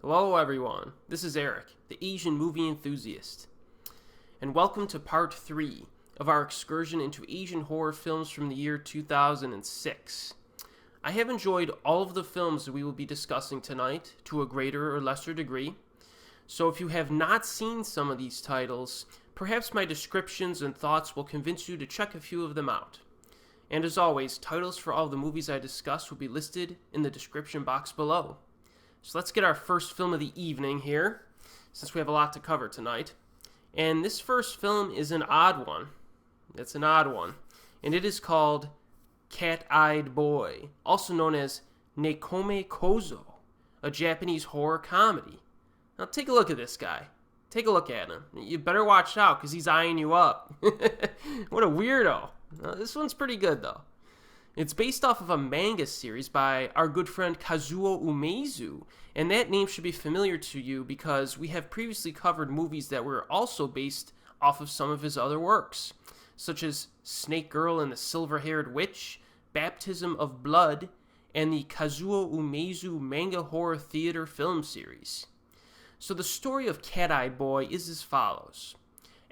Hello everyone, this is Erik, the Asian movie enthusiast, and welcome to part 3 of our excursion into Asian horror films from the year 2006. I have enjoyed all of the films that we will be discussing tonight to a greater or lesser degree, so if you have not seen some of these titles, perhaps my descriptions and thoughts will convince you to check a few of them out. And as always, titles for all the movies I discuss will be listed in the description box below. So let's get our first film of the evening here, since we have a lot to cover tonight. And this first film is an odd one. It's an odd one. And it is called Cat-Eyed Boy, also known as Nekome Kozo, a Japanese horror comedy. Now take a look at this guy. Take a look at him. You better watch out, because he's eyeing you up. What a weirdo. This one's pretty good, though. It's based off of a manga series by our good friend Kazuo Umezu, and that name should be familiar to you because we have previously covered movies that were also based off of some of his other works, such as Snake Girl and the Silver-Haired Witch, Baptism of Blood, and the Kazuo Umezu manga horror theater film series. So the story of Cat-Eyed Boy is as follows.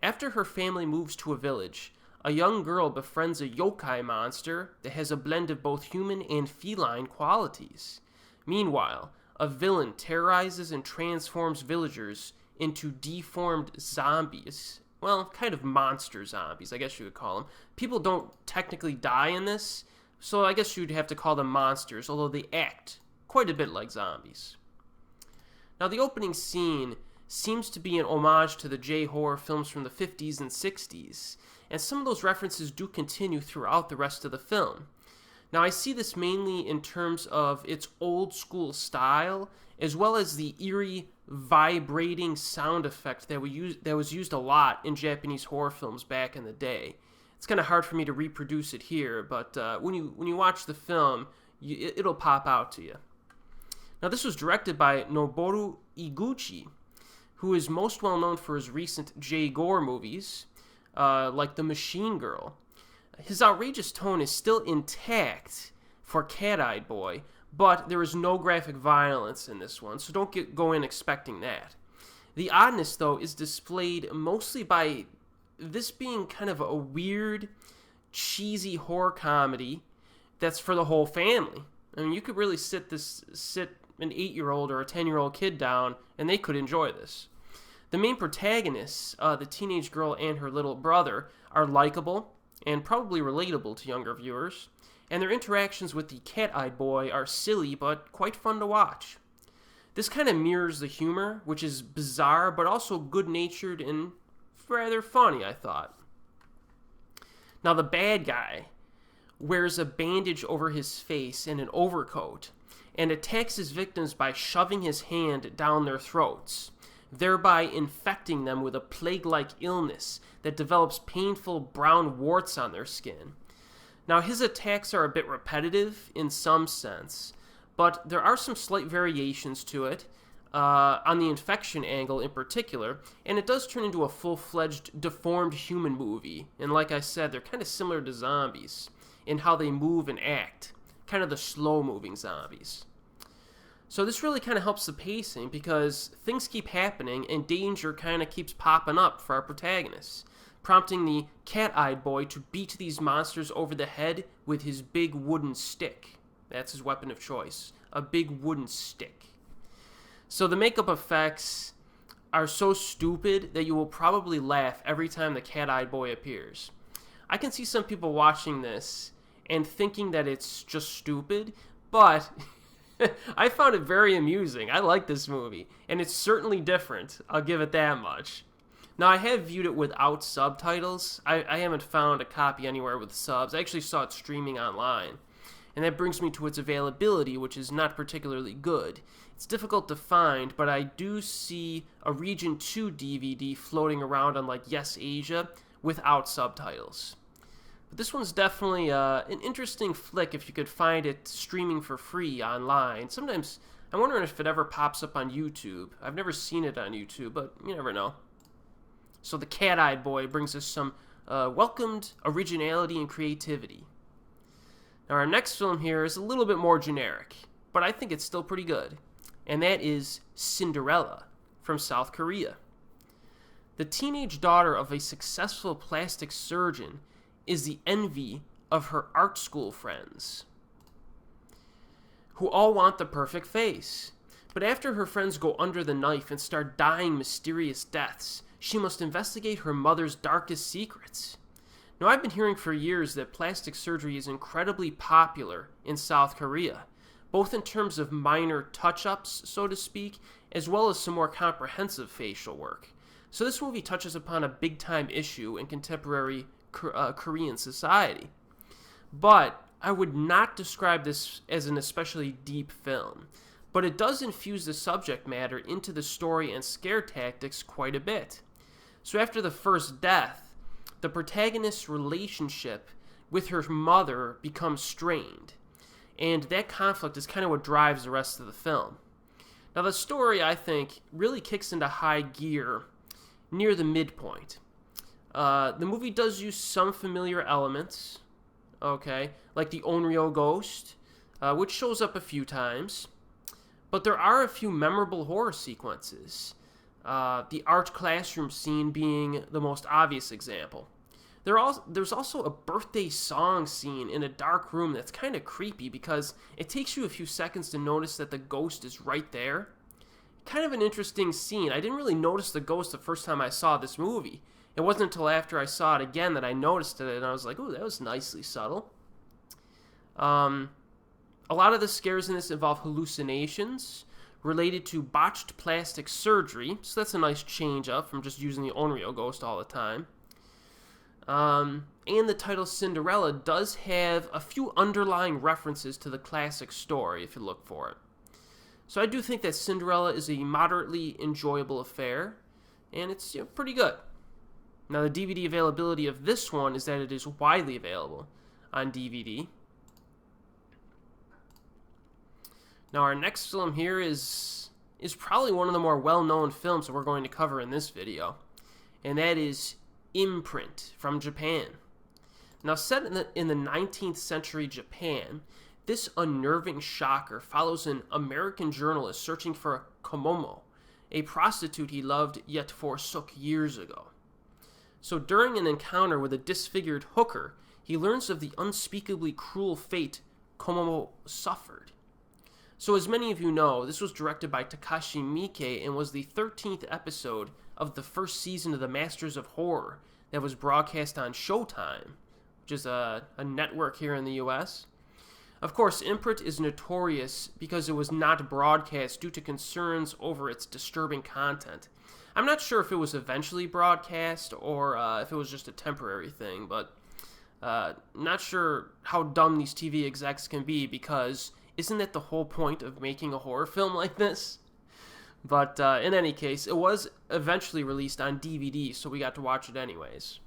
After her family moves to a village, a young girl befriends a yokai monster that has a blend of both human and feline qualities. Meanwhile, a villain terrorizes and transforms villagers into deformed zombies. Well, kind of monster zombies, I guess you would call them. People don't technically die in this, so I guess you'd have to call them monsters, although they act quite a bit like zombies. Now, the opening scene seems to be an homage to the J-horror films from the 50s and 60s, and some of those references do continue throughout the rest of the film. Now, I see this mainly in terms of its old-school style, as well as the eerie, vibrating sound effect that was used a lot in Japanese horror films back in the day. It's kind of hard for me to reproduce it here, but when you watch the film, it'll pop out to you. Now, this was directed by Noboru Iguchi, who is most well known for his recent J-gore movies, like The Machine Girl. His outrageous tone is still intact for Cat-Eyed Boy, but there is no graphic violence in this one, so don't go in expecting that. The oddness, though, is displayed mostly by this being kind of a weird, cheesy horror comedy that's for the whole family. I mean, you could really sit an 8-year-old or a 10-year-old kid down, and they could enjoy this. The main protagonists, the teenage girl and her little brother, are likable and probably relatable to younger viewers, and their interactions with the Cat-Eyed Boy are silly but quite fun to watch. This kind of mirrors the humor, which is bizarre but also good-natured and rather funny, I thought. Now, the bad guy wears a bandage over his face and an overcoat, and attacks his victims by shoving his hand down their throats, thereby infecting them with a plague-like illness that develops painful brown warts on their skin. Now, his attacks are a bit repetitive in some sense, but there are some slight variations to it, on the infection angle in particular, and it does turn into a full-fledged deformed human movie. And like I said, they're kind of similar to zombies in how they move and act, kind of the slow-moving zombies. So this really kind of helps the pacing because things keep happening and danger kind of keeps popping up for our protagonists, prompting the Cat-Eyed Boy to beat these monsters over the head with his big wooden stick. That's his weapon of choice, a big wooden stick. So the makeup effects are so stupid that you will probably laugh every time the Cat-Eyed Boy appears. I can see some people watching this and thinking that it's just stupid, but I found it very amusing. I like this movie, and it's certainly different. I'll give it that much. Now, I have viewed it without subtitles. I haven't found a copy anywhere with subs. I actually saw it streaming online, and that brings me to its availability, which is not particularly good. It's difficult to find, but I do see a Region 2 DVD floating around on, like, Yes Asia without subtitles. But this one's definitely an interesting flick if you could find it streaming for free online. Sometimes I'm wondering if it ever pops up on YouTube. I've never seen it on YouTube, but you never know. So the Cat-Eyed Boy brings us some welcomed originality and creativity. Now our next film here is a little bit more generic, but I think it's still pretty good. and that is Cinderella from South Korea. The teenage daughter of a successful plastic surgeon is the envy of her art school friends, who all want the perfect face. But after her friends go under the knife and start dying mysterious deaths, she must investigate her mother's darkest secrets. Now, I've been hearing for years that plastic surgery is incredibly popular in South Korea, both in terms of minor touch-ups, so to speak, as well as some more comprehensive facial work. So this movie touches upon a big-time issue in contemporary Korean society. But I would not describe this as an especially deep film, but it does infuse the subject matter into the story and scare tactics quite a bit. So after the first death, the protagonist's relationship with her mother becomes strained, and that conflict is kind of what drives the rest of the film. Now the story, I think, really kicks into high gear near the midpoint. The movie does use some familiar elements, okay, like the Onryo ghost, which shows up a few times, but there are a few memorable horror sequences, the art classroom scene being the most obvious example. There's also a birthday song scene in a dark room that's kind of creepy because it takes you a few seconds to notice that the ghost is right there. Kind of an interesting scene. I didn't really notice the ghost the first time I saw this movie. It wasn't until after I saw it again that I noticed it, and I was like, "Ooh, that was nicely subtle." A lot of the scares in this involve hallucinations related to botched plastic surgery, so that's a nice change up from just using the Onryo ghost all the time. And the title Cinderella does have a few underlying references to the classic story if you look for it. So I do think that Cinderella is a moderately enjoyable affair, and it's pretty good. Now the DVD availability of this one is that it is widely available on DVD. Now our next film here is probably one of the more well-known films that we're going to cover in this video, and that is Imprint from Japan. Now set in the 19th century Japan, this unnerving shocker follows an American journalist searching for Komomo, a prostitute he loved yet forsook years ago. So during an encounter with a disfigured hooker, he learns of the unspeakably cruel fate Komomo suffered. So as many of you know, this was directed by Takashi Miike and was the 13th episode of the first season of The Masters of Horror that was broadcast on Showtime, which is a network here in the US. Of course, Imprint is notorious because it was not broadcast due to concerns over its disturbing content. I'm not sure if it was eventually broadcast or if it was just a temporary thing, but not sure how dumb these TV execs can be, because isn't that the whole point of making a horror film like this? But in any case, it was eventually released on DVD, so we got to watch it anyways.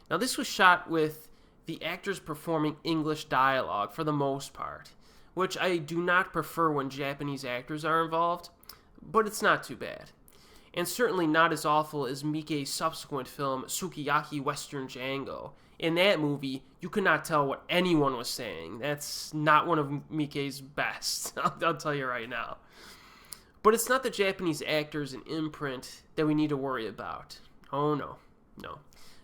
Now this was shot with the actors performing English dialogue for the most part, which I do not prefer when Japanese actors are involved, but it's not too bad. And certainly not as awful as Miike's subsequent film, Sukiyaki Western Django. In that movie, you could not tell what anyone was saying. That's not one of Miike's best, I'll tell you right now. But it's not the Japanese actors in Imprint that we need to worry about. Oh no, no.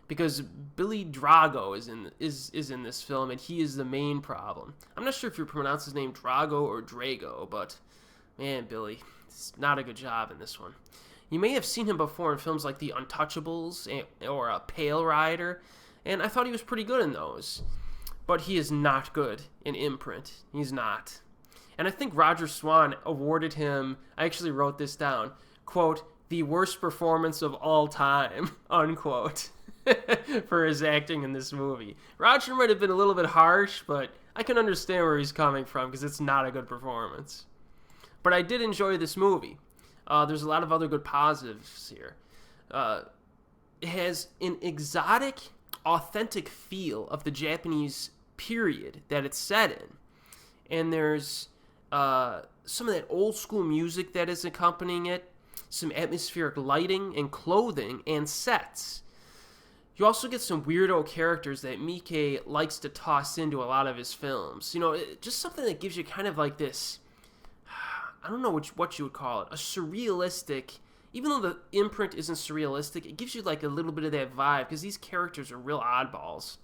Because Billy Drago is in this film, and he is the main problem. I'm not sure if you pronounce his name Drago or Drago, but man, Billy, it's not a good job in this one. You may have seen him before in films like The Untouchables or Pale Rider, and I thought he was pretty good in those. But he is not good in Imprint. He's not. And I think Roger Swan awarded him, I actually wrote this down, quote, the worst performance of all time, unquote, for his acting in this movie. Roger might have been a little bit harsh, but I can understand where he's coming from because it's not a good performance. But I did enjoy this movie. There's a lot of other good positives here. It has an exotic, authentic feel of the Japanese period that it's set in. And there's some of that old school music that is accompanying it, some atmospheric lighting and clothing and sets. You also get some weirdo characters that Miike likes to toss into a lot of his films. You know, just something that gives you kind of like this, I don't know what you would call it, a surrealistic. Even though the Imprint isn't surrealistic, it gives you like a little bit of that vibe because these characters are real oddballs.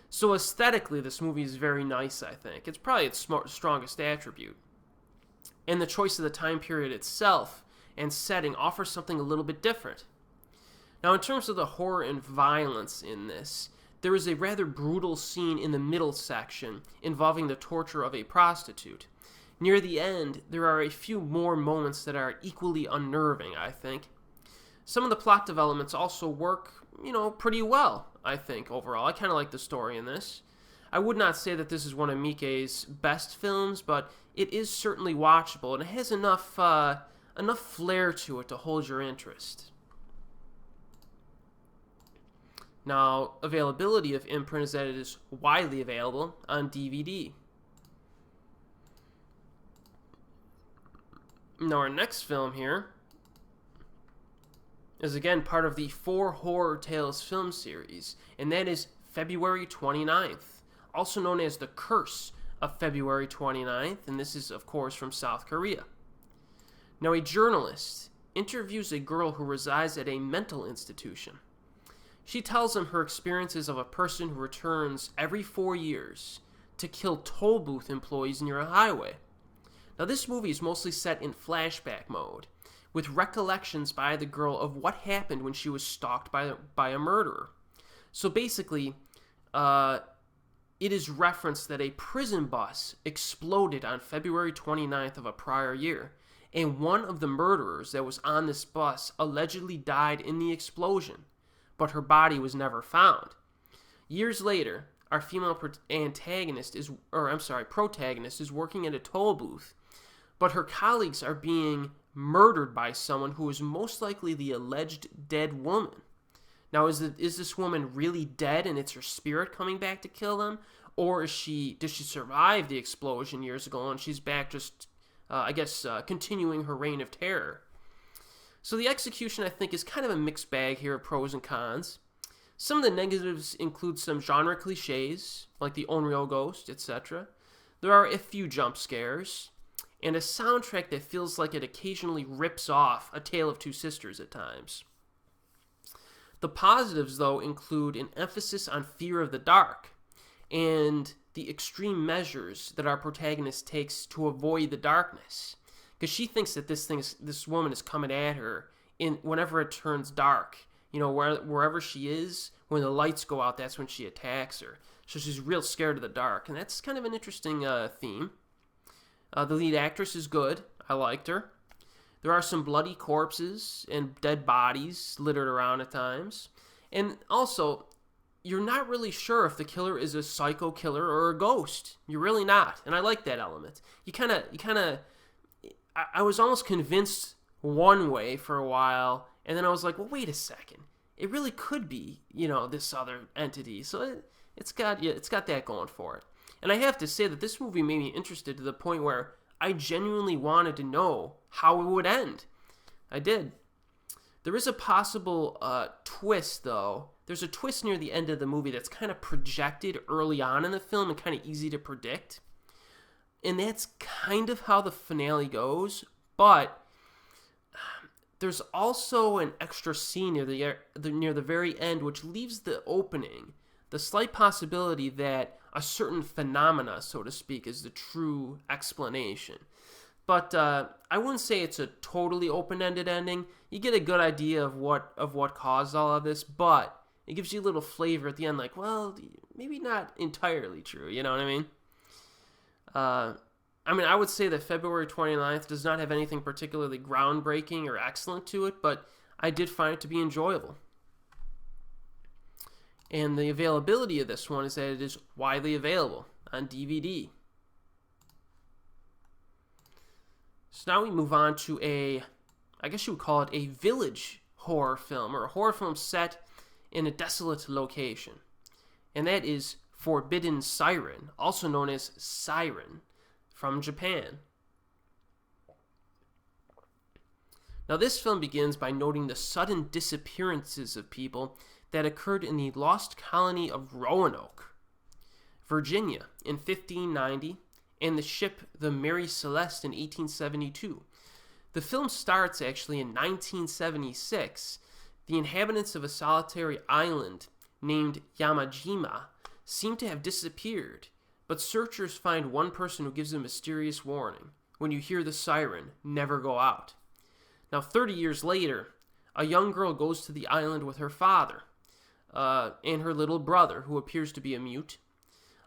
So aesthetically, this movie is very nice, I think. It's probably its strongest attribute. And the choice of the time period itself and setting offers something a little bit different. Now, in terms of the horror and violence in this, there is a rather brutal scene in the middle section involving the torture of a prostitute. Near the end, there are a few more moments that are equally unnerving, I think. Some of the plot developments also work, pretty well, I think, overall. I kind of like the story in this. I would not say that this is one of Miike's best films, but it is certainly watchable, and it has enough flair to it to hold your interest. Now, availability of Imprint is that it is widely available on DVD. Now, our next film here is again part of the 4 Horror Tales film series, and that is February 29th, also known as The Curse of February 29th, and this is, of course, from South Korea. Now, a journalist interviews a girl who resides at a mental institution. She tells him her experiences of a person who returns every 4 years to kill toll booth employees near a highway. Now, this movie is mostly set in flashback mode, with recollections by the girl of what happened when she was stalked by a murderer. So basically, it is referenced that a prison bus exploded on February 29th of a prior year, and one of the murderers that was on this bus allegedly died in the explosion, but her body was never found. Years later, our female protagonist is working at a toll booth, but her colleagues are being murdered by someone who is most likely the alleged dead woman. Now, is this woman really dead and it's her spirit coming back to kill them? Or did she survive the explosion years ago and she's back just, continuing her reign of terror? So the execution, I think, is kind of a mixed bag here of pros and cons. Some of the negatives include some genre cliches, like the Onryo ghost, etc. There are a few jump scares, and a soundtrack that feels like it occasionally rips off A Tale of Two Sisters at times. The positives, though, include an emphasis on fear of the dark, and the extreme measures that our protagonist takes to avoid the darkness. Because she thinks that this woman is coming at her whenever it turns dark. Wherever she is, when the lights go out, that's when she attacks her. So she's real scared of the dark, and that's kind of an interesting theme. The lead actress is good. I liked her. There are some bloody corpses and dead bodies littered around at times. And also, you're not really sure if the killer is a psycho killer or a ghost. You're really not. And I like that element. I was almost convinced one way for a while, and then I was like, well, wait a second. It really could be, this other entity. So it's got that going for it. And I have to say that this movie made me interested to the point where I genuinely wanted to know how it would end. I did. There is a possible twist, though. There's a twist near the end of the movie that's kind of projected early on in the film and kind of easy to predict. And that's kind of how the finale goes. But there's also an extra scene near the very end which leaves the opening, the slight possibility that a certain phenomena, so to speak, is the true explanation. But I wouldn't say it's a totally open-ended ending. You get a good idea of what caused all of this, but it gives you a little flavor at the end, like, well, maybe not entirely true, you know what I mean? I would say that February 29th does not have anything particularly groundbreaking or excellent to it, but I did find it to be enjoyable. And the availability of this one is that it is widely available on DVD. So now we move on to I guess you would call it a village horror film, or a horror film set in a desolate location. And that is Forbidden Siren, also known as Siren, from Japan. Now this film begins by noting the sudden disappearances of people that occurred in the lost colony of Roanoke, Virginia, in 1590 and the ship the Mary Celeste in 1872. The film starts actually in 1976. The inhabitants of a solitary island named Yamajima seem to have disappeared, but searchers find one person who gives a mysterious warning. When you hear the siren, never go out. Now, 30 years later, a young girl goes to the island with her father and her little brother, who appears to be a mute.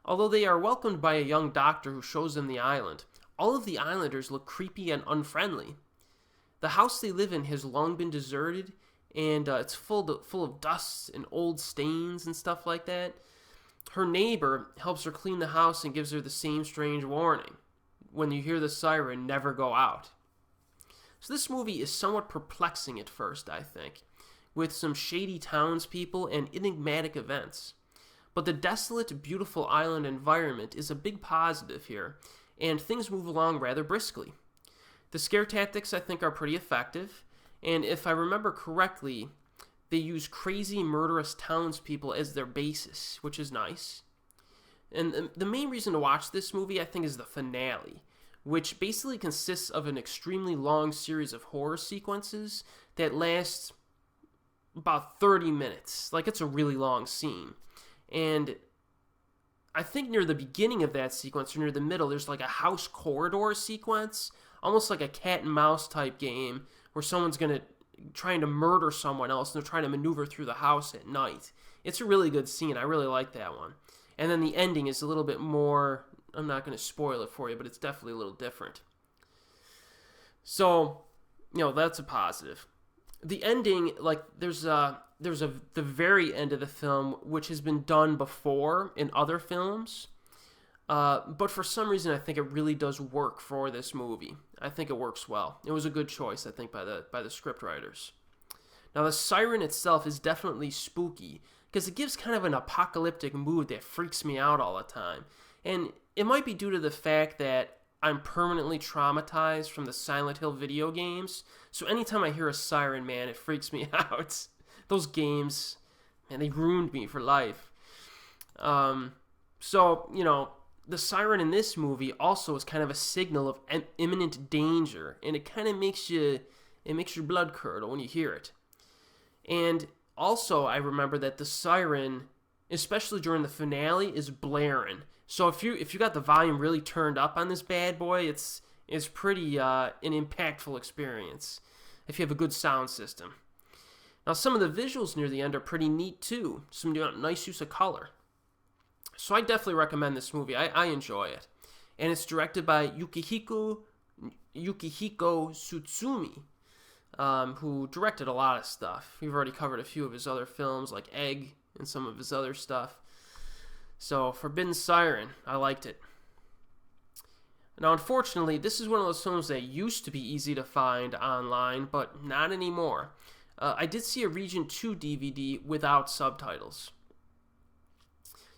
Although they are welcomed by a young doctor who shows them the island, all of the islanders look creepy and unfriendly. The house they live in has long been deserted, and it's full of dust and old stains and stuff like that. Her neighbor helps her clean the house and gives her the same strange warning. When you hear the siren, never go out. So this movie is somewhat perplexing at first, I think, with some shady townspeople and enigmatic events. But the desolate, beautiful island environment is a big positive here, and things move along rather briskly. The scare tactics, I think, are pretty effective, and if I remember correctly, they use crazy, murderous townspeople as their basis, which is nice. And the main reason to watch this movie, I think, is the finale, which basically consists of an extremely long series of horror sequences that last about 30 minutes. Like, it's a really long scene. And I think near the beginning of that sequence, or near the middle, there's like a house corridor sequence, almost like a cat and mouse type game, where someone's trying to murder someone else, and they're trying to maneuver through the house at night. It's a really good scene. I really like that one. And then the ending is a little bit more, I'm not going to spoil it for you, but it's definitely a little different. So, that's a positive. The ending, like, there's the very end of the film, which has been done before in other films. But for some reason, I think it really does work for this movie. I think it works well. It was a good choice, I think, by the script writers. Now, the siren itself is definitely spooky, because it gives kind of an apocalyptic mood that freaks me out all the time. And it might be due to the fact that I'm permanently traumatized from the Silent Hill video games, so anytime I hear a siren, man, it freaks me out. Those games, man, they ruined me for life. The siren in this movie also is kind of a signal of imminent danger, and it kind of makes your blood curdle when you hear it. And also, I remember that the siren, especially during the finale, is blaring. So if you got the volume really turned up on this bad boy, it's pretty an impactful experience if you have a good sound system. Now, some of the visuals near the end are pretty neat too. Some nice use of color. So I definitely recommend this movie. I enjoy it. And it's directed by Yukihiko Tsutsumi, who directed a lot of stuff. We've already covered a few of his other films, like Egg and some of his other stuff. So, Forbidden Siren, I liked it. Now, unfortunately, this is one of those films that used to be easy to find online, but not anymore. I did see a Region 2 DVD without subtitles.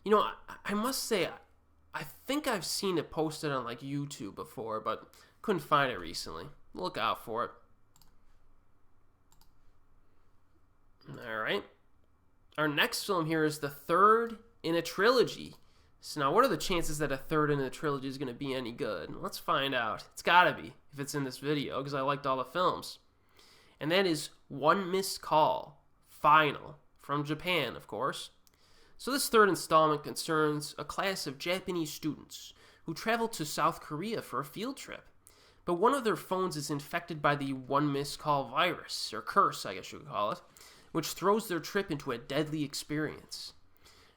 I must say, I think I've seen it posted on like YouTube before, but couldn't find it recently. Look out for it. Alright. Our next film here is the third in a trilogy. So now, what are the chances that a third in a trilogy is going to be any good? Let's find out. It's gotta be, if it's in this video, because I liked all the films. And that is One Missed Call, Final, from Japan, of course. So this third installment concerns a class of Japanese students who travel to South Korea for a field trip. But one of their phones is infected by the one missed call virus, or curse, I guess you would call it, which throws their trip into a deadly experience.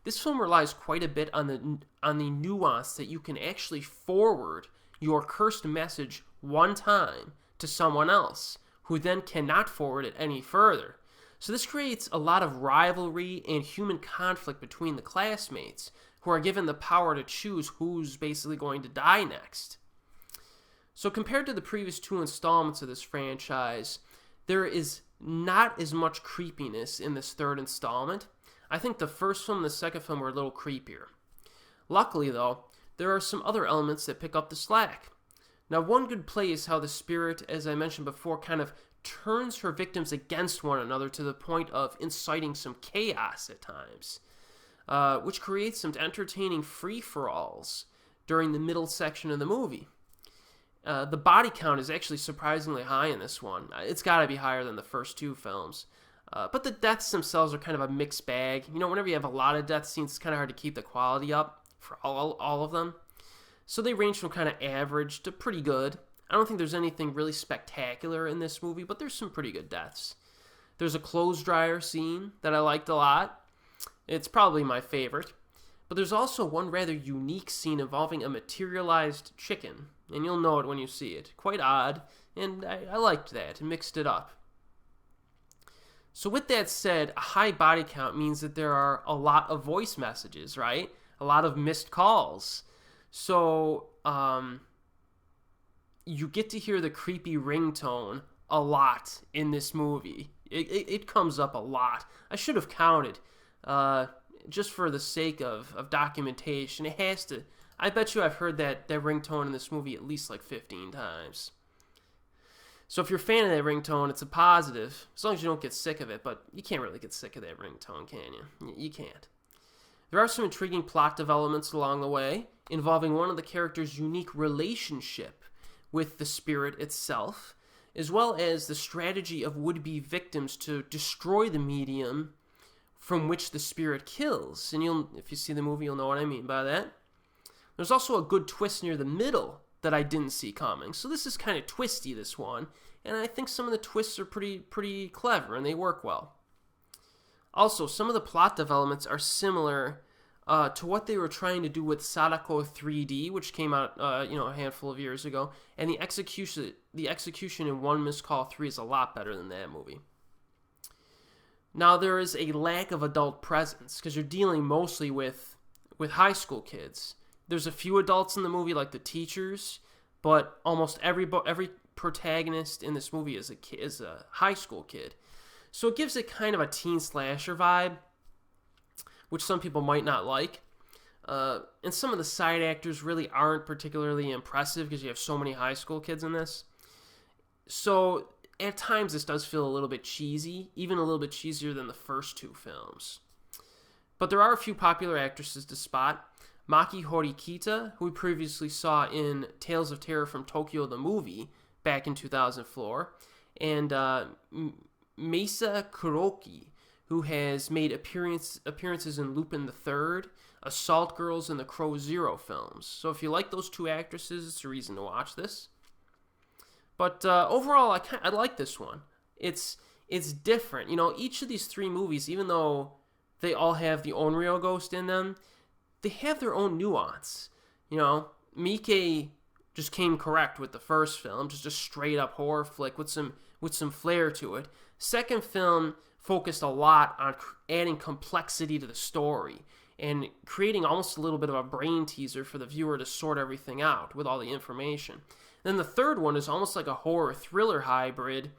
This film relies quite a bit on the nuance that you can actually forward your cursed message one time to someone else, who then cannot forward it any further. So this creates a lot of rivalry and human conflict between the classmates, who are given the power to choose who's basically going to die next. So compared to the previous two installments of this franchise, there is not as much creepiness in this third installment. I think the first film and the second film were a little creepier. Luckily, though, there are some other elements that pick up the slack. Now, one good play is how the spirit, as I mentioned before, kind of turns her victims against one another to the point of inciting some chaos at times, which creates some entertaining free-for-alls during the middle section of the movie. The body count is actually surprisingly high in this one. It's got to be higher than the first two films. But the deaths themselves are kind of a mixed bag. You know, whenever you have a lot of death scenes, it's kind of hard to keep the quality up for all of them. So they range from kind of average to pretty good. I don't think there's anything really spectacular in this movie, but there's some pretty good deaths. There's a clothes dryer scene that I liked a lot. It's probably my favorite. But there's also one rather unique scene involving a materialized chicken, and you'll know it when you see it. Quite odd, and I liked that. It mixed it up. So with that said, a high body count means that there are a lot of voice messages, right? A lot of missed calls. So you get to hear the creepy ringtone a lot in this movie. It comes up a lot. I should have counted. Just for the sake of documentation, it has to. I bet you I've heard that ringtone in this movie at least like 15 times. So if you're a fan of that ringtone, it's a positive, as long as you don't get sick of it, but you can't really get sick of that ringtone, can you? You can't. There are some intriguing plot developments along the way, involving one of the characters' unique relationship with the spirit itself, as well as the strategy of would-be victims to destroy the medium from which the spirit kills. And if you see the movie, you'll know what I mean by that. There's also a good twist near the middle that I didn't see coming. So this is kind of twisty, this one. And I think some of the twists are pretty clever, and they work well. Also, some of the plot developments are similar to what they were trying to do with Sadako 3D, which came out a handful of years ago. And the execution in One Missed Call 3 is a lot better than that movie. Now, there is a lack of adult presence because you're dealing mostly with high school kids. There's a few adults in the movie, like the teachers, but almost every protagonist in this movie is a high school kid. So it gives it kind of a teen slasher vibe, which some people might not like. And some of the side actors really aren't particularly impressive because you have so many high school kids in this. So at times, this does feel a little bit cheesy, even a little bit cheesier than the first two films. But there are a few popular actresses to spot. Maki Horikita, who we previously saw in Tales of Terror from Tokyo the movie back in 2004, and Meisa Kuroki, who has made appearances in Lupin the Third, Assault Girls, and the Crow Zero films. So if you like those two actresses, it's a reason to watch this. But overall, I like this one. It's different. You know, each of these three movies, even though they all have the Onryo ghost in them, they have their own nuance. You know, Miike just came correct with the first film, just a straight up horror flick with some flair to it. Second film focused a lot on adding complexity to the story and creating almost a little bit of a brain teaser for the viewer to sort everything out with all the information. Then the third one is almost like a horror thriller hybrid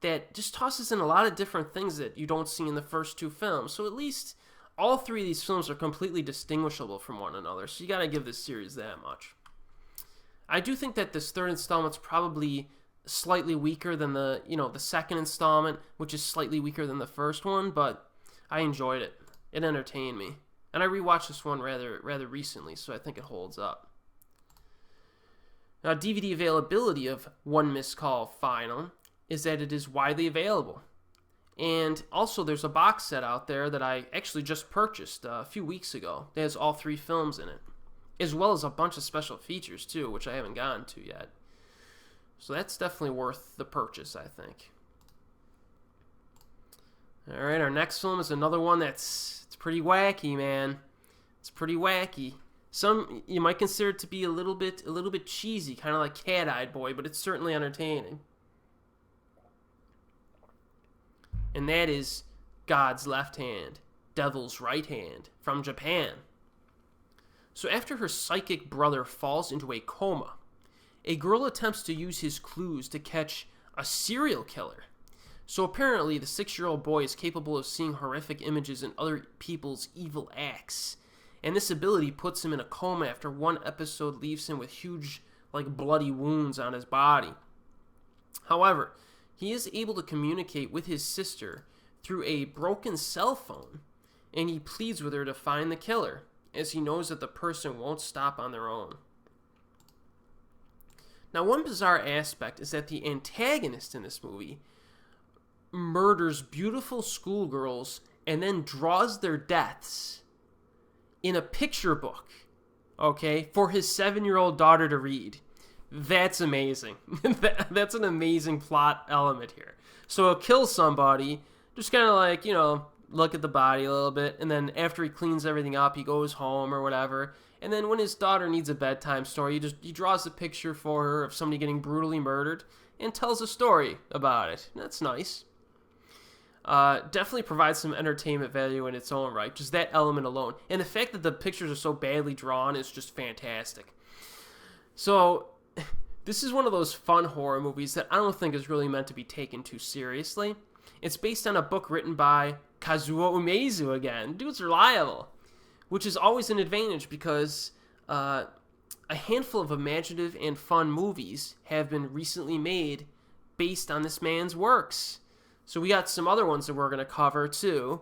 that just tosses in a lot of different things that you don't see in the first two films. So at least all three of these films are completely distinguishable from one another, so you gotta give this series that much. I do think that this third installment's probably slightly weaker than the second installment, which is slightly weaker than the first one, but I enjoyed it. It entertained me. And I rewatched this one rather recently, so I think it holds up. Now, DVD availability of One Missed Call Final is that it is widely available. And also, there's a box set out there that I actually just purchased a few weeks ago. It has all three films in it, as well as a bunch of special features, too, which I haven't gotten to yet. So that's definitely worth the purchase, I think. All right, our next film is another one it's pretty wacky, man. It's pretty wacky. Some you might consider it to be a little bit cheesy, kind of like Cat-Eyed Boy, but it's certainly entertaining. And that is God's Left Hand, Devil's Right Hand, from Japan. So after her psychic brother falls into a coma, a girl attempts to use his clues to catch a serial killer. So apparently the 6-year-old boy is capable of seeing horrific images in other people's evil acts. And this ability puts him in a coma after one episode leaves him with huge, bloody wounds on his body. However, he is able to communicate with his sister through a broken cell phone, and he pleads with her to find the killer, as he knows that the person won't stop on their own. Now, one bizarre aspect is that the antagonist in this movie murders beautiful schoolgirls and then draws their deaths in a picture book, okay, for his 7-year-old daughter to read. That's amazing. That's an amazing plot element here. So he'll kill somebody, just kind of like, look at the body a little bit, and then after he cleans everything up, he goes home or whatever. And then when his daughter needs a bedtime story, he draws a picture for her of somebody getting brutally murdered and tells a story about it. That's nice. Definitely provides some entertainment value in its own right, just that element alone. And the fact that the pictures are so badly drawn is just fantastic. So, this is one of those fun horror movies that I don't think is really meant to be taken too seriously. It's based on a book written by Kazuo Umezu again. Dude's reliable, which is always an advantage because a handful of imaginative and fun movies have been recently made based on this man's works. So we got some other ones that we're going to cover too.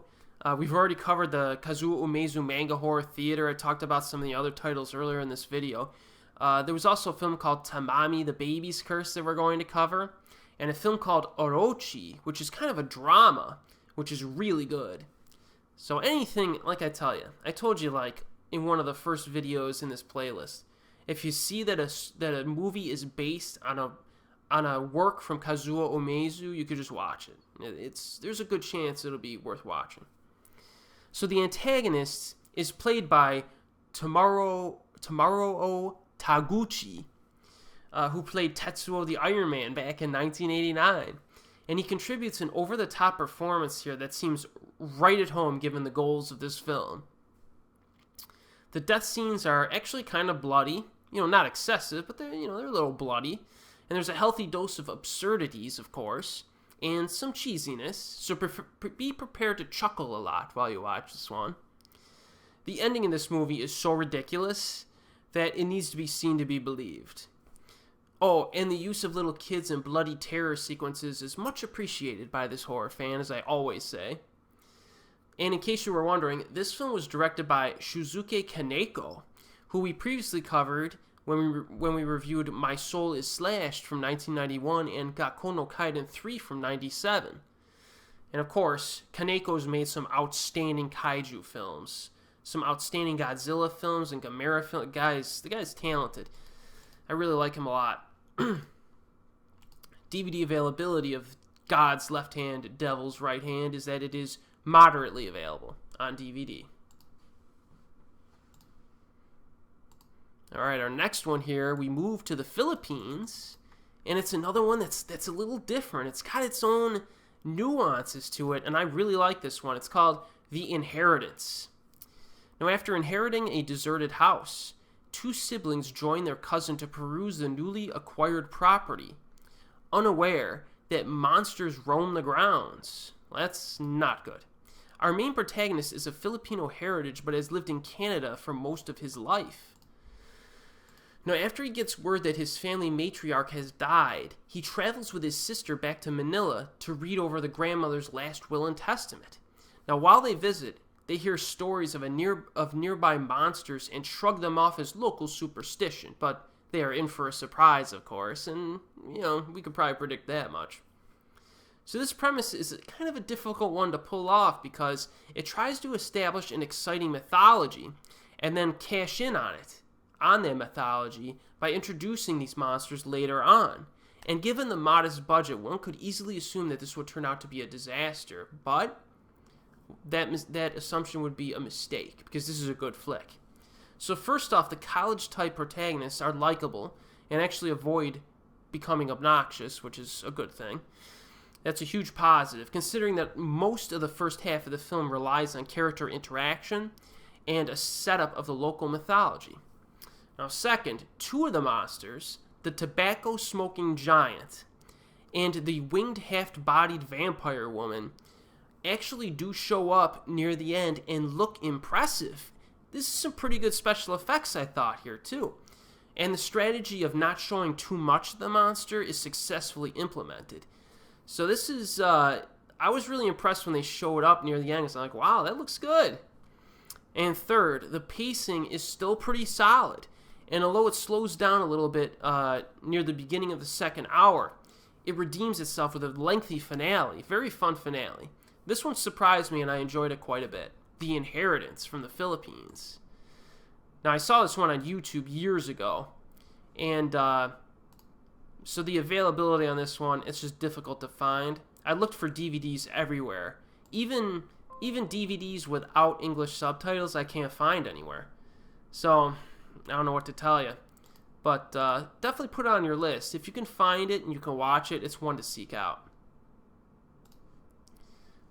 We've already covered the Kazuo Umezu manga horror theater. I talked about some of the other titles earlier in this video. There was also a film called Tamami, the Baby's Curse, that we're going to cover, and a film called Orochi, which is kind of a drama, which is really good. So anything, like I told you like in one of the first videos in this playlist, if you see that a movie is based on a work from Kazuo Umezu, you could just watch it. There's a good chance it'll be worth watching. So the antagonist is played by Tomaro Taguchi, who played Tetsuo the Iron Man back in 1989. And he contributes an over-the-top performance here that seems right at home given the goals of this film. The death scenes are actually kind of bloody. Not excessive, but they're a little bloody. And there's a healthy dose of absurdities, of course, and some cheesiness, so be prepared to chuckle a lot while you watch this one. The ending in this movie is so ridiculous that it needs to be seen to be believed. Oh, and the use of little kids and bloody terror sequences is much appreciated by this horror fan, as I always say. And in case you were wondering, this film was directed by Shuzuke Kaneko, who we previously covered when we reviewed My Soul is Slashed from 1991 and Gakkou no Kaiden 3 from 97. And of course, Kaneko's made some outstanding kaiju films, some outstanding Godzilla films and Gamera films. The guy's talented. I really like him a lot. DVD availability of God's Left Hand, Devil's Right Hand is that it is moderately available on DVD. Alright, our next one here, we move to the Philippines, and it's another one that's a little different. It's got its own nuances to it, and I really like this one. It's called The Inheritance. Now, after inheriting a deserted house, two siblings join their cousin to peruse the newly acquired property, unaware that monsters roam the grounds. Well, that's not good. Our main protagonist is of Filipino heritage, but has lived in Canada for most of his life. Now, after he gets word that his family matriarch has died, he travels with his sister back to Manila to read over the grandmother's last will and testament. Now, while they visit, they hear stories of nearby monsters and shrug them off as local superstition, but they are in for a surprise, of course, and, we could probably predict that much. So this premise is kind of a difficult one to pull off because it tries to establish an exciting mythology and then cash in on that mythology by introducing these monsters later on. And given the modest budget, one could easily assume that this would turn out to be a disaster, but that assumption would be a mistake because this is a good flick. So first off, the college-type protagonists are likable and actually avoid becoming obnoxious, which is a good thing. That's a huge positive, considering that most of the first half of the film relies on character interaction and a setup of the local mythology. Now, second, two of the monsters, the tobacco-smoking giant and the winged half-bodied vampire woman, actually do show up near the end and look impressive. This is some pretty good special effects, I thought, here, too. And the strategy of not showing too much of the monster is successfully implemented. So this is, I was really impressed when they showed up near the end. So I'm like, wow, that looks good. And third, the pacing is still pretty solid. And although it slows down a little bit near the beginning of the second hour, it redeems itself with a lengthy finale, very fun finale. This one surprised me and I enjoyed it quite a bit. The Inheritance from the Philippines. Now, I saw this one on YouTube years ago, and so the availability on this one, it's just difficult to find. I looked for DVDs everywhere. Even DVDs without English subtitles, I can't find anywhere. So, I don't know what to tell you. But definitely put it on your list. If you can find it and you can watch it, it's one to seek out.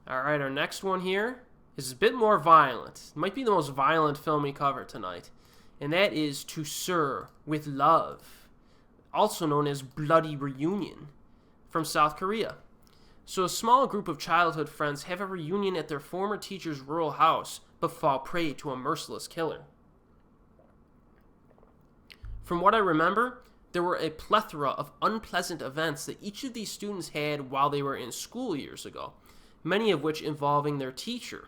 Alright, our next one here is a bit more violent. It might be the most violent film we cover tonight. And that is To Sir with Love, also known as Bloody Reunion, from South Korea. So a small group of childhood friends have a reunion at their former teacher's rural house, but fall prey to a merciless killer. From what I remember, there were a plethora of unpleasant events that each of these students had while they were in school years ago, many of which involving their teacher.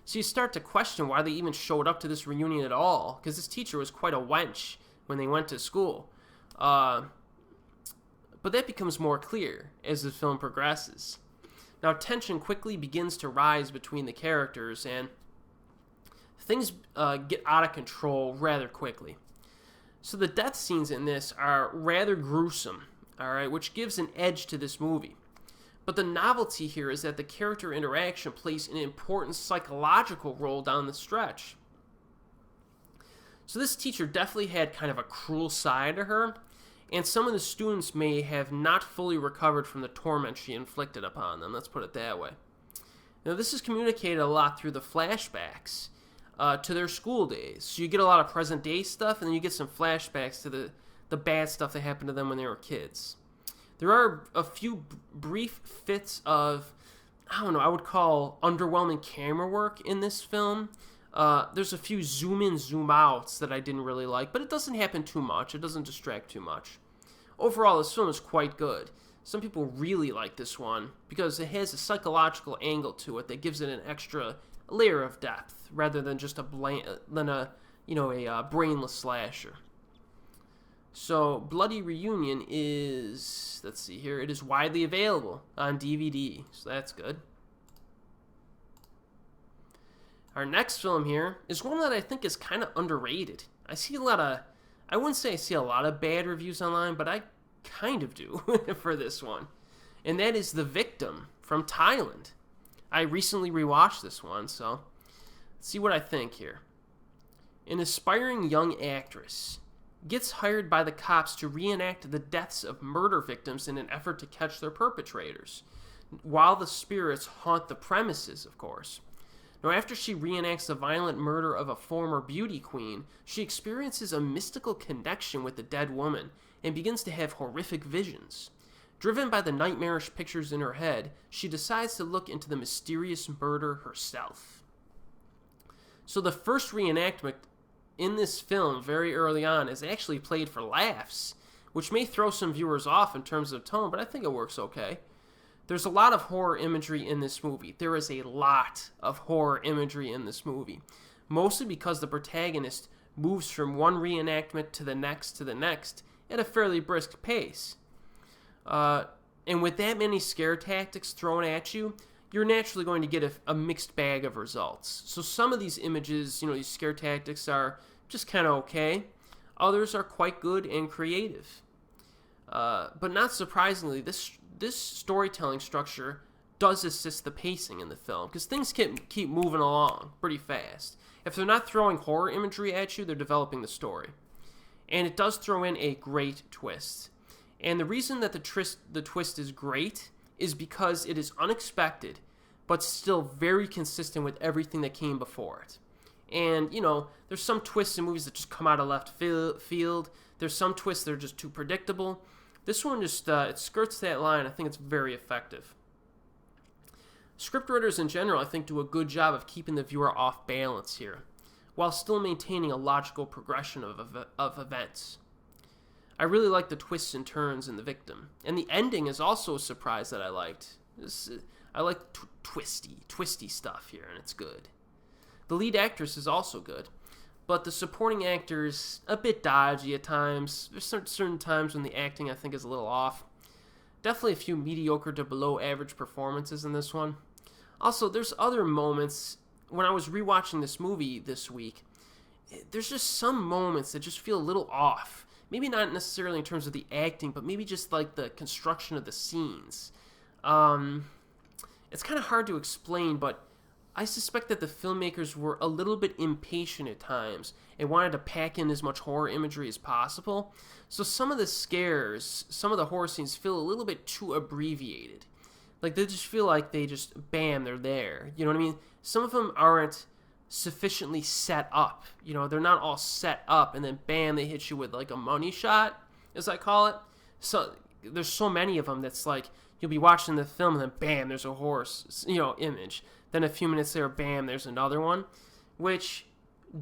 So you start to question why they even showed up to this reunion at all, because this teacher was quite a wench when they went to school. But that becomes more clear as the film progresses. Now, tension quickly begins to rise between the characters, and things get out of control rather quickly. So the death scenes in this are rather gruesome, alright, which gives an edge to this movie. But the novelty here is that the character interaction plays an important psychological role down the stretch. So this teacher definitely had kind of a cruel side to her, and some of the students may have not fully recovered from the torment she inflicted upon them. Let's put it that way. Now, this is communicated a lot through the flashbacks to their school days. So you get a lot of present-day stuff, and then you get some flashbacks to the bad stuff that happened to them when they were kids. There are a few brief fits of, I don't know, I would call underwhelming camera work in this film. There's a few zoom-in, zoom-outs that I didn't really like, but it doesn't happen too much. It doesn't distract too much. Overall, this film is quite good. Some people really like this one because it has a psychological angle to it that gives it an extra layer of depth rather than just a brainless slasher. So, Bloody Reunion is, let's see here, it is widely available on DVD, so that's good. Our next film here is one that I think is kind of underrated. I wouldn't say I see a lot of bad reviews online, but I kind of do for this one. And that is The Victim from Thailand. I recently rewatched this one, so let's see what I think here. An aspiring young actress gets hired by the cops to reenact the deaths of murder victims in an effort to catch their perpetrators, while the spirits haunt the premises, of course. Now, after she reenacts the violent murder of a former beauty queen, she experiences a mystical connection with the dead woman and begins to have horrific visions. Driven by the nightmarish pictures in her head, she decides to look into the mysterious murder herself. So the first reenactment in this film very early on is actually played for laughs, which may throw some viewers off in terms of tone, but I think it works okay. There's a lot of horror imagery in this movie. There is a lot of horror imagery in this movie, mostly because the protagonist moves from one reenactment to the next at a fairly brisk pace. And with that many scare tactics thrown at you, you're naturally going to get a mixed bag of results. So some of these images, these scare tactics are just kind of okay. Others are quite good and creative. But not surprisingly, this storytelling structure does assist the pacing in the film, because things keep moving along pretty fast. If they're not throwing horror imagery at you, they're developing the story. And it does throw in a great twist. And the reason that the twist is great is because it is unexpected, but still very consistent with everything that came before it. And, there's some twists in movies that just come out of left field. There's some twists that are just too predictable. This one just, it skirts that line. I think it's very effective. Scriptwriters in general, I think, do a good job of keeping the viewer off balance here, while still maintaining a logical progression of events. I really like the twists and turns in The Victim. And the ending is also a surprise that I liked. I like twisty stuff here, and it's good. The lead actress is also good. but the supporting actor's a bit dodgy at times. There's certain times when the acting, I think, is a little off. Definitely a few mediocre to below average performances in this one. Also, there's other moments, when I was rewatching this movie this week, there's just some moments that just feel a little off. Maybe not necessarily in terms of the acting, but maybe just like the construction of the scenes. It's kind of hard to explain, but I suspect that the filmmakers were a little bit impatient at times and wanted to pack in as much horror imagery as possible. So some of the scares, some of the horror scenes feel a little bit too abbreviated. Like they just feel like they just, bam, they're there. You know what I mean? Some of them aren't sufficiently set up. You know, they're not all set up and then bam, they hit you with like a money shot, as I call it. So there's so many of them that's like, you'll be watching the film and then bam, there's a horse, image. Then a few minutes later, bam, there's another one, which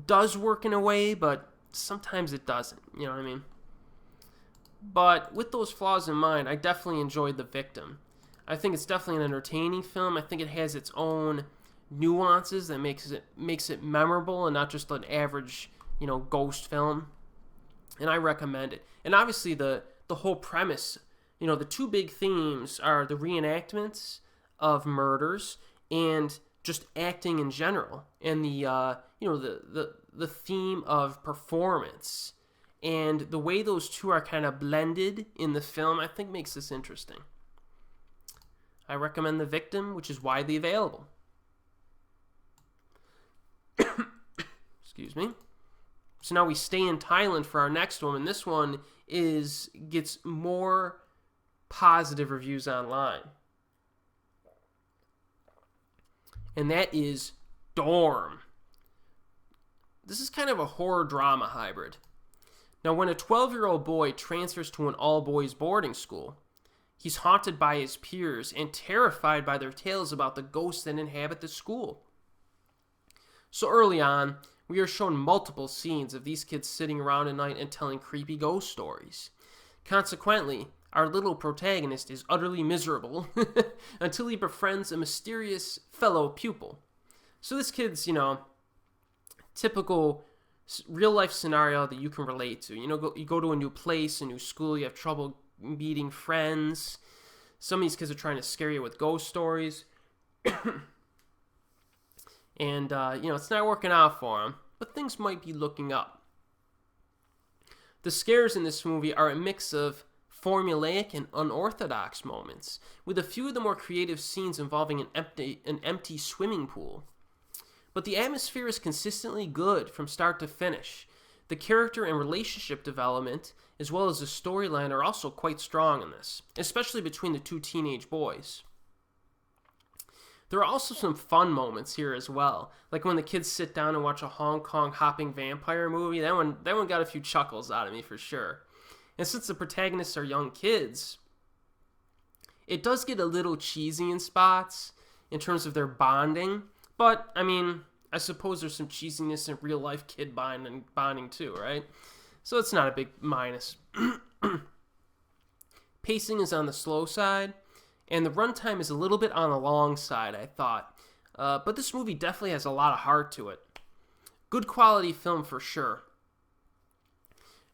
does work in a way, but sometimes it doesn't, you know what I mean? But with those flaws in mind, I definitely enjoyed The Victim. I think it's definitely an entertaining film. I think it has its own nuances that makes it memorable and not just an average, ghost film. And I recommend it. And obviously the whole premise, the two big themes are the reenactments of murders and just acting in general, and the theme of performance, and the way those two are kind of blended in the film, I think makes this interesting. I recommend The Victim, which is widely available. Excuse me. So now we stay in Thailand for our next one, and this one gets more positive reviews online. And that is Darm. This is kind of a horror drama hybrid. Now, when a 12-year-old boy transfers to an all-boys boarding school, he's haunted by his peers and terrified by their tales about the ghosts that inhabit the school. So early on, we are shown multiple scenes of these kids sitting around at night and telling creepy ghost stories. Consequently, our little protagonist is utterly miserable until he befriends a mysterious fellow pupil. So this kid's, typical real-life scenario that you can relate to. You go to a new place, a new school, you have trouble meeting friends. Some of these kids are trying to scare you with ghost stories. And, it's not working out for them, but things might be looking up. The scares in this movie are a mix of formulaic and unorthodox moments, with a few of the more creative scenes involving an empty swimming pool. But the atmosphere is consistently good from start to finish. The character and relationship development, as well as the storyline, are also quite strong in this, especially between the two teenage boys. There are also some fun moments here as well, like when the kids sit down and watch a Hong Kong hopping vampire movie. That one got a few chuckles out of me for sure. And since the protagonists are young kids, it does get a little cheesy in spots in terms of their bonding. But, I suppose there's some cheesiness in real-life kid bonding too, right? So it's not a big minus. Pacing is on the slow side, and the runtime is a little bit on the long side, I thought. But this movie definitely has a lot of heart to it. Good quality film for sure.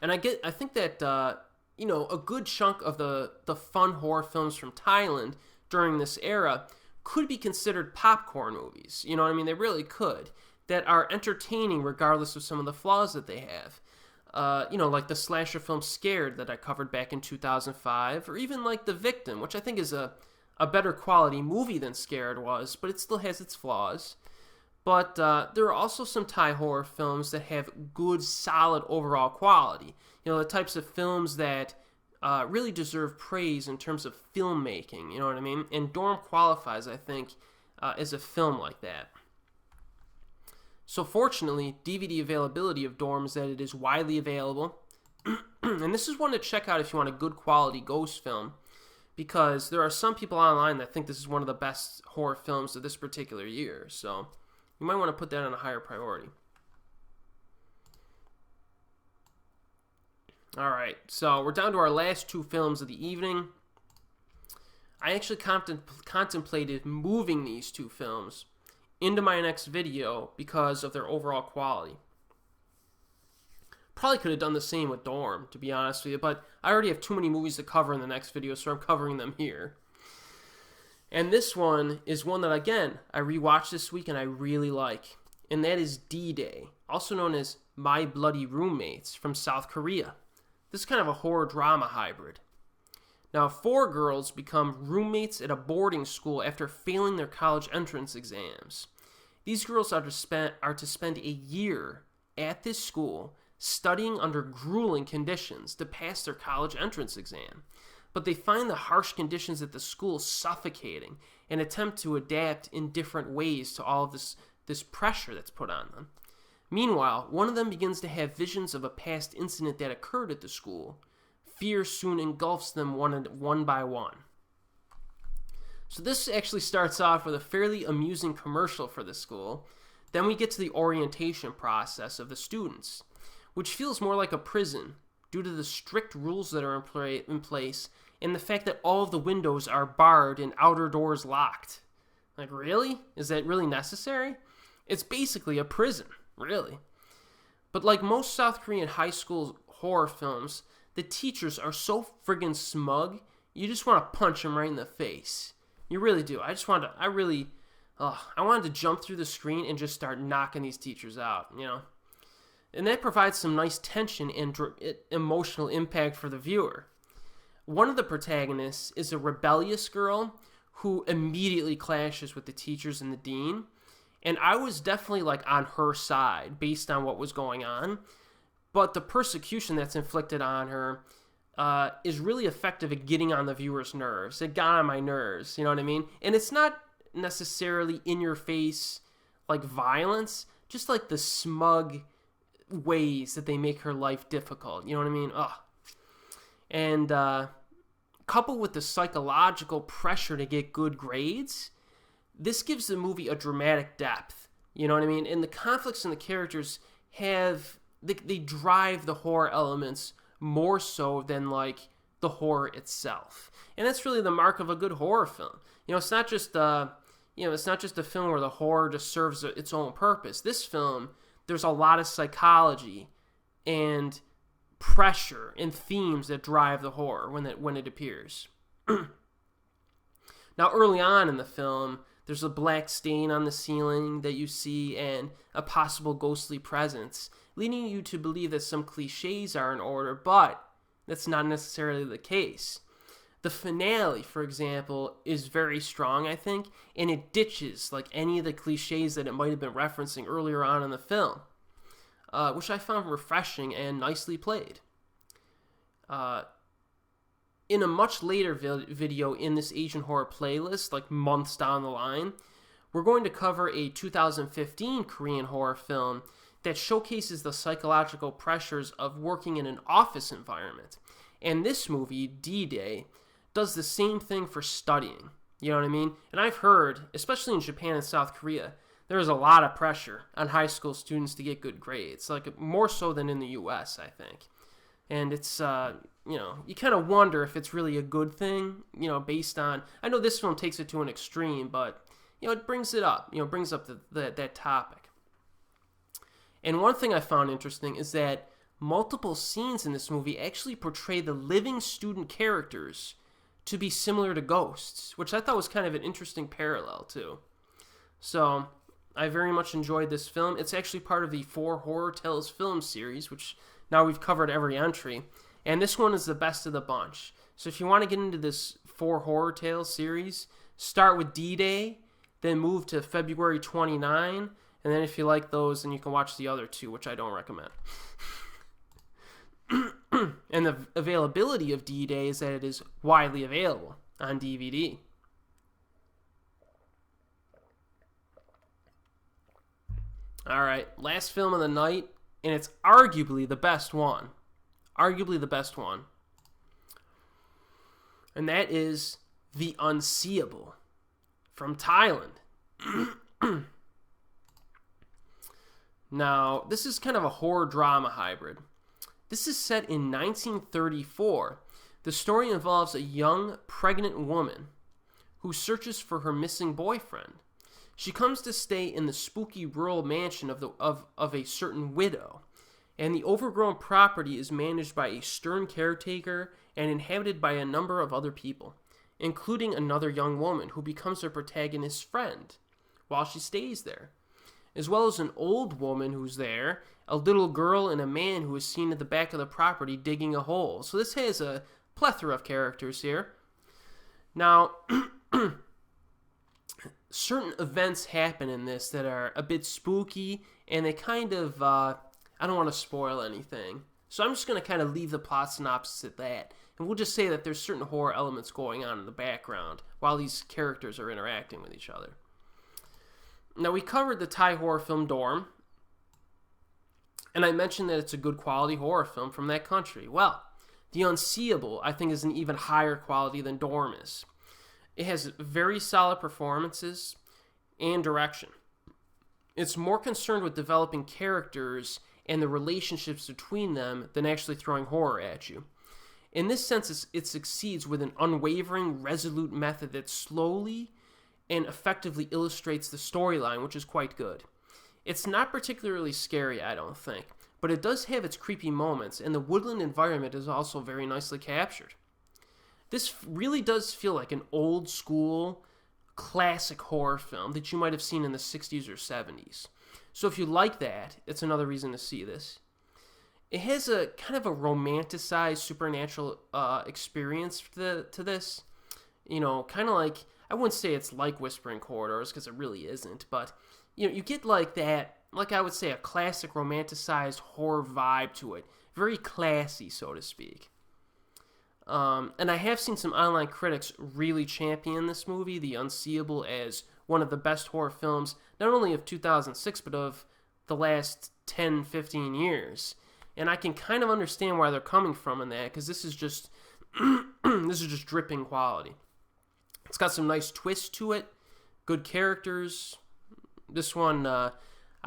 And I think that, a good chunk of the fun horror films from Thailand during this era could be considered popcorn movies. You know what I mean? They really could. That are entertaining regardless of some of the flaws that they have. Like the slasher film Scared that I covered back in 2005, or even like The Victim, which I think is a better quality movie than Scared was, but it still has its flaws. But there are also some Thai horror films that have good, solid overall quality. The types of films that really deserve praise in terms of filmmaking, you know what I mean? And Darm qualifies, I think, as a film like that. So fortunately, DVD availability of Darm is that it is widely available. And this is one to check out if you want a good quality ghost film, because there are some people online that think this is one of the best horror films of this particular year. So you might want to put that on a higher priority. Alright, so we're down to our last two films of the evening. I actually contemplated moving these two films into my next video because of their overall quality. Probably could have done the same with Darm, to be honest with you, but I already have too many movies to cover in the next video, so I'm covering them here. And this one is one that, again, I rewatched this week and I really like, and that is DDay, also known as My Bloody Roommates, from South Korea. This is kind of a horror drama hybrid. Now, 4 girls become roommates at a boarding school after failing their college entrance exams. These girls are to spend a year at this school studying under grueling conditions to pass their college entrance exam. But they find the harsh conditions at the school suffocating and attempt to adapt in different ways to all of this pressure that's put on them. Meanwhile, one of them begins to have visions of a past incident that occurred at the school. Fear soon engulfs them one by one. So this actually starts off with a fairly amusing commercial for the school. Then we get to the orientation process of the students, which feels more like a prison due to the strict rules that are in place and the fact that all of the windows are barred and outer doors locked. Like, really? Is that really necessary? It's basically a prison, really. But like most South Korean high school horror films, the teachers are so friggin' smug, you just want to punch them right in the face. You really do. I wanted to jump through the screen and just start knocking these teachers out, you know? And that provides some nice tension and emotional impact for the viewer. One of the protagonists is a rebellious girl who immediately clashes with the teachers and the dean. And I was definitely like on her side based on what was going on. But the persecution that's inflicted on her is really effective at getting on the viewer's nerves. It got on my nerves, you know what I mean? And it's not necessarily in your face like violence, just like the smug ways that they make her life difficult, you know what I mean? Ugh. And coupled with the psychological pressure to get good grades, this gives the movie a dramatic depth, you know what I mean? And the conflicts in the characters they drive the horror elements more so than like the horror itself. And that's really the mark of a good horror film. You know, it's not just a film where the horror just serves its own purpose. This film, there's a lot of psychology and pressure and themes that drive the horror when it appears. Now, early on in the film, there's a black stain on the ceiling that you see and a possible ghostly presence, leading you to believe that some cliches are in order, but that's not necessarily the case. The finale, for example, is very strong, I think, and it ditches like any of the cliches that it might have been referencing earlier on in the film, which I found refreshing and nicely played. In a much later video in this Asian horror playlist, like months down the line, we're going to cover a 2015 Korean horror film that showcases the psychological pressures of working in an office environment. And this movie, DDay, does the same thing for studying. You know what I mean? And I've heard, especially in Japan and South Korea, there is a lot of pressure on high school students to get good grades, like more so than in the U.S., I think. And it's, you kind of wonder if it's really a good thing, based on, I know this film takes it to an extreme, but, it brings it up, brings up that topic. And one thing I found interesting is that multiple scenes in this movie actually portray the living student characters to be similar to ghosts, which I thought was kind of an interesting parallel, too. So, I very much enjoyed this film. It's actually part of the 4 Horror Tales film series, which now we've covered every entry. And this one is the best of the bunch. So if you want to get into this 4 Horror Tales series, start with DDay, then move to February 29, and then if you like those, then you can watch the other 2, which I don't recommend. And the availability of DDay is that it is widely available on DVD. Alright, last film of the night, and it's arguably the best one. Arguably the best one. And that is The Unseeable from Thailand. Now, this is kind of a horror drama hybrid. This is set in 1934. The story involves a young, pregnant woman who searches for her missing boyfriend. She comes to stay in the spooky rural mansion of a certain widow, and the overgrown property is managed by a stern caretaker and inhabited by a number of other people, including another young woman who becomes her protagonist's friend while she stays there, as well as an old woman who's there, a little girl, and a man who is seen at the back of the property digging a hole. So this has a plethora of characters here. Now, certain events happen in this that are a bit spooky, and they kind of, I don't want to spoil anything. So I'm just going to kind of leave the plot synopsis at that. And we'll just say that there's certain horror elements going on in the background while these characters are interacting with each other. Now, we covered the Thai horror film Darm, and I mentioned that it's a good quality horror film from that country. Well, the Unseeable, I think, is an even higher quality than Darm is. It has very solid performances and direction. It's more concerned with developing characters and the relationships between them than actually throwing horror at you. In this sense, it succeeds with an unwavering, resolute method that slowly and effectively illustrates the storyline, which is quite good. It's not particularly scary, I don't think, but it does have its creepy moments, and the woodland environment is also very nicely captured. This really does feel like an old school, classic horror film that you might have seen in the 60s or 70s. So if you like that, it's another reason to see this. It has a kind of a romanticized supernatural experience to this. You know, kind of like, I wouldn't say it's like Whispering Corridors, because it really isn't, but you know, you get like that, like I would say a classic romanticized horror vibe to it. Very classy, so to speak. And I have seen some online critics really champion this movie, The Unseeable, as one of the best horror films, not only of 2006, but of the last 10, 15 years. And I can kind of understand why they're coming from in that, because this is just this is just dripping quality. It's got some nice twists to it, good characters. This one, I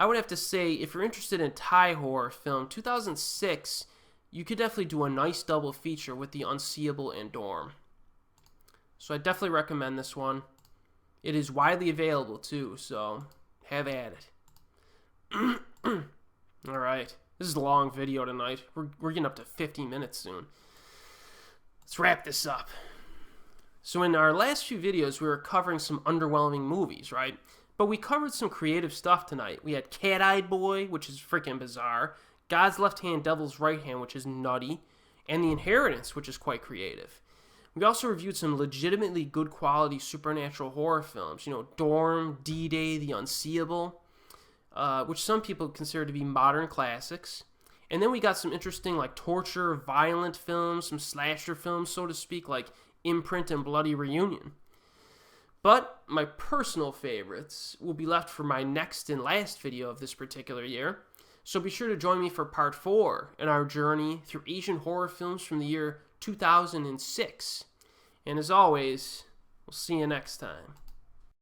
would have to say, if you're interested in Thai horror film, 2006, you could definitely do a nice double feature with The Unseeable and Darm. So I definitely recommend this one. It is widely available too, so have at it. Alright, this is a long video tonight. We're getting up to 50 minutes soon. Let's wrap this up. So in our last few videos, we were covering some underwhelming movies, right? But we covered some creative stuff tonight. We had Cat-Eyed Boy, which is freaking bizarre, God's Left Hand, Devil's Right Hand, which is nutty, and The Inheritance, which is quite creative. We also reviewed some legitimately good quality supernatural horror films, you know, Darm, DDay, The Unseeable, which some people consider to be modern classics. And then we got some interesting, like, torture, violent films, some slasher films, so to speak, like Imprint and Bloody Reunion. But my personal favorites will be left for my next and last video of this particular year. So be sure to join me for part 4 in our journey through Asian horror films from the year 2006. And as always, we'll see you next time.